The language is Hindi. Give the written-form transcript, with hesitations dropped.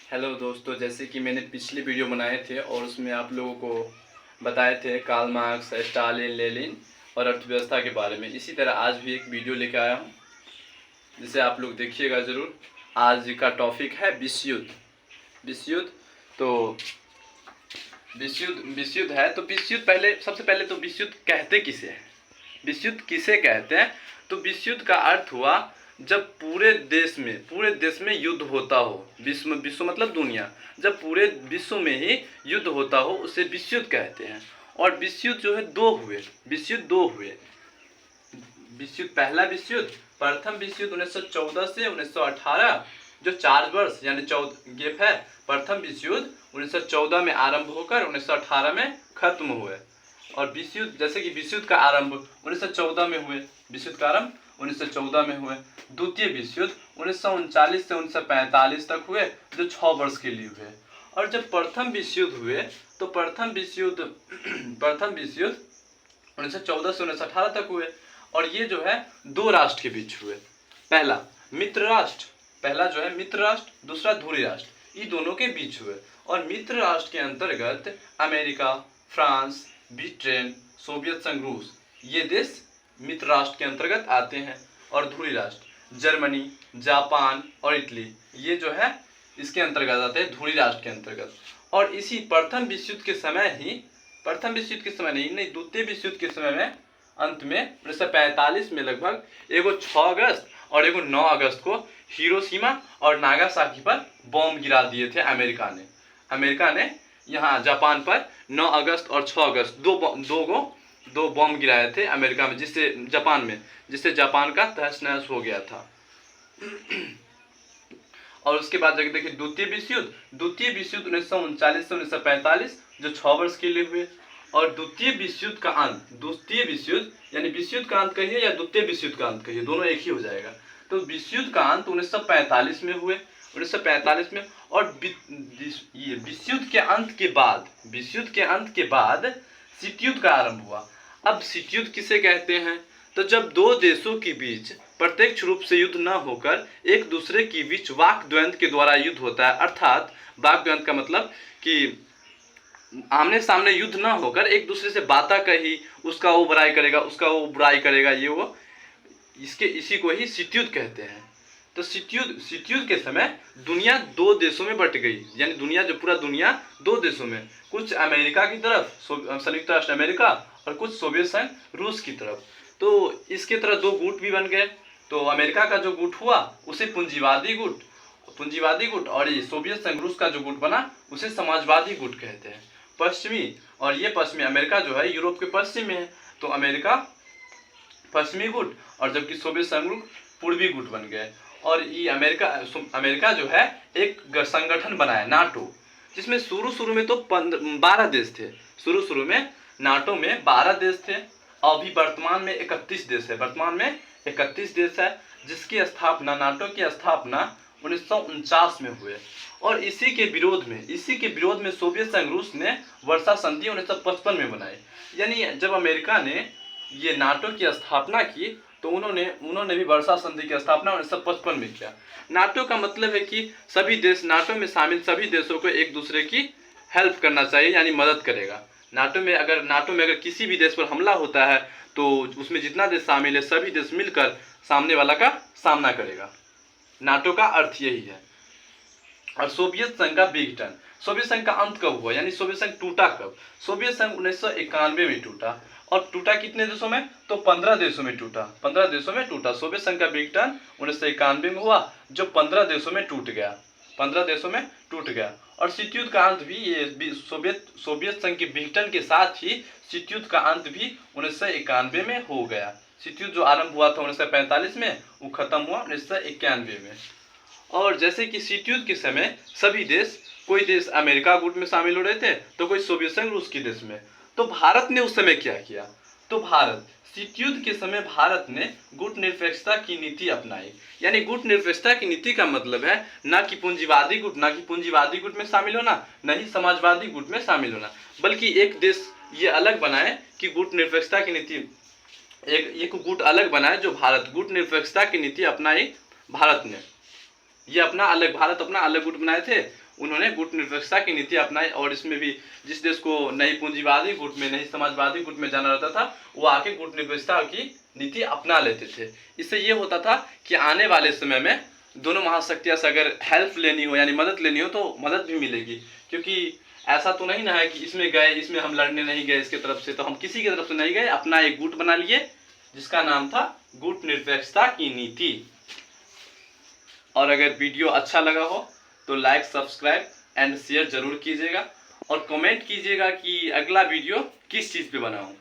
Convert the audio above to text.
हेलो दोस्तों, जैसे कि मैंने पिछले वीडियो बनाए थे और उसमें आप लोगों को बताए थे कार्ल मार्क्स, स्टालिन, लेनिन और अर्थव्यवस्था के बारे में। इसी तरह आज भी एक वीडियो लेकर आया हूँ जिसे आप लोग देखिएगा ज़रूर। आज का टॉपिक है विश्व युद्ध। विश्व युद्ध तो विश्व युद्ध है तो विश्व युद्ध सबसे पहले तो विश्व युद्ध कहते किसे हैं, विश्व युद्ध किसे कहते हैं। तो विश्व युद्ध का अर्थ हुआ जब पूरे देश में युद्ध होता हो। विश्व मतलब दुनिया, जब पूरे विश्व में ही युद्ध होता हो उसे विश्व युद्ध कहते हैं। और विश्व युद्ध जो है दो हुए, विश्व युद्ध दो हुए। विश्व युद्ध, पहला विश्व युद्ध, प्रथम विश्व युद्ध 1914 से 1918, जो 4 वर्ष यानी 14 गैप है। प्रथम विश्व युद्ध 1914 में आरंभ होकर 1918 में खत्म हुए। और विश्व युद्ध, जैसे कि विश्व युद्ध का आरंभ 1914 में हुए, विश्व युद्ध का आरंभ 1914 में हुए। द्वितीय विश्व युद्ध 1939 से 1945 तक हुए, जो 6 वर्ष के लिए हुए। और जब प्रथम विश्व युद्ध हुए तो प्रथम विश्व युद्ध 1914 से 1918 तक हुए। और ये जो है दो राष्ट्र के बीच हुए। पहला जो है मित्र राष्ट्र, दूसरा धुरी राष्ट्र, ये दोनों के बीच हुए। और मित्र राष्ट्र के अंतर्गत अमेरिका, फ्रांस, ब्रिटेन, सोवियत संघ, रूस, ये देश मित्र राष्ट्र के अंतर्गत आते हैं। और धुरी राष्ट्र जर्मनी, जापान और इटली, ये जो है इसके अंतर्गत आते हैं, धुरी राष्ट्र के अंतर्गत। और इसी प्रथम विश्व युद्ध के समय नहीं, द्वितीय विश्व युद्ध के समय में अंत में 1945 में लगभग एगो 6 अगस्त और एगो 9 अगस्त को हिरोशिमा और नागासाकी पर बॉम्ब गिरा दिए थे अमेरिका ने यहाँ जापान पर 9 अगस्त और 6 अगस्त दो बॉम्ब गिराए थे अमेरिका में, जिससे जापान का तहस नहस हो गया था। और उसके बाद जाके देखिए द्वितीय विश्व युद्ध 1939 से 1945, जो 6 वर्ष के लिए हुए। और द्वितीय विश्व युद्ध का अंत, यानी विश्व युद्ध का अंत कहिए या द्वितीय विश्व युद्ध का अंत कहिए, दोनों एक ही हो जाएगा। तो विश्व युद्ध का अंत 1945 में हुए, 1945 में। और ये विश्व युद्ध के अंत के बाद शीत युद्ध का आरंभ हुआ। अब शीत युद्ध किसे कहते हैं? तो जब दो देशों के बीच प्रत्यक्ष रूप से युद्ध न होकर एक दूसरे के बीच वाक द्वंद्व के द्वारा युद्ध होता है। अर्थात वाक द्वंद्व का मतलब कि आमने सामने युद्ध ना होकर एक दूसरे से बातें कही, उसका वो बुराई करेगा, उसका वो बुराई करेगा, इसी को ही शीत युद्ध कहते हैं। तो शीत युद्ध के समय दुनिया दो देशों में बट गई, यानी पूरा दुनिया दो देशों में, कुछ अमेरिका की तरफ, संयुक्त राष्ट्र अमेरिका, और कुछ सोवियत संघ रूस की तरफ। तो इसके तरह दो गुट भी बन गए। तो अमेरिका का जो गुट हुआ उसे पूंजीवादी गुट, और ये सोवियत संघ रूस का जो गुट बना उसे समाजवादी गुट कहते हैं। पश्चिमी अमेरिका जो है यूरोप के पश्चिम में है, तो अमेरिका पश्चिमी गुट, और जबकि सोवियत संघ पूर्वी गुट बन गए। और ये अमेरिका जो है एक संगठन बनाया नाटो, जिसमें शुरू में तो 12 देश थे। शुरू में नाटो में 12 देश थे। अभी वर्तमान में 31 देश है, जिसकी स्थापना, नाटो की स्थापना 1949 में हुए। और इसी के विरोध में सोवियत संघ रूस ने वर्षा संधि 1955 में बनाई। यानी जब अमेरिका ने ये नाटो की स्थापना की तो उन्होंने भी वर्षा संधि की स्थापना 1955 में किया। नाटो का मतलब है कि नाटो में शामिल सभी देशों को एक दूसरे की हेल्प करना चाहिए, यानी मदद करेगा। नाटो में अगर किसी भी देश पर हमला होता है तो उसमें जितना देश शामिल है सभी देश मिलकर सामने वाला का सामना करेगा। नाटो का अर्थ यही है। और सोवियत संघ का विघटन, सोवियत संघ का अंत कब हुआ, यानी सोवियत संघ टूटा कब? सोवियत संघ 1991 में टूटा। और टूटा कितने देशों में? तो 15 देशों में टूटा। सोवियत संघ का विघटन 1991 में हुआ, जो 15 देशों में टूट गया। और शीत युद्ध का अंत भी ये सोवियत संघ के विघटन के साथ ही शीत युद्ध का अंत भी 1991 में हो गया। शीत युद्ध जो आरंभ हुआ था 1945 में, वो खत्म हुआ 1991 में। और जैसे कि शीत युद्ध के समय सभी देश, कोई देश अमेरिका गुट में शामिल हो रहे थे तो कोई सोवियत संघ रूस के देश में। तो भारत ने उस समय क्या किया? तो शीत युद्ध के समय भारत ने गुट निरपेक्षता की नीति अपनाई। यानी गुट निरपेक्षता की नीति का मतलब है ना कि पूंजीवादी गुट में शामिल होना, न ही समाजवादी गुट में शामिल होना, बल्कि एक देश ये अलग बनाए कि गुट निरपेक्षता की नीति, एक गुट अलग बनाए जो भारत गुट निरपेक्षता की नीति अपनाई। भारत अपना अलग गुट बनाए थे उन्होंने गुट निरपेक्षता की नीति अपनाई और इसमें भी जिस देश को नई पूंजीवादी गुट में, नई समाजवादी गुट में जाना रहता था, वो आके गुट निरपेक्षता की नीति अपना लेते थे। इससे ये होता था कि आने वाले समय में दोनों महाशक्तियों से अगर हेल्प लेनी हो यानी मदद लेनी हो तो मदद भी मिलेगी, क्योंकि ऐसा तो नहीं ना है कि इसमें गए, इसमें हम लड़ने नहीं गए इसके तरफ से, तो हम किसी की तरफ से नहीं गए, अपना एक गुट बना लिए जिसका नाम था गुट निरपेक्षता की नीति। और अगर वीडियो अच्छा लगा हो तो लाइक, सब्सक्राइब एंड शेयर जरूर कीजिएगा और कमेंट कीजिएगा कि अगला वीडियो किस चीज़ पे बनाऊं।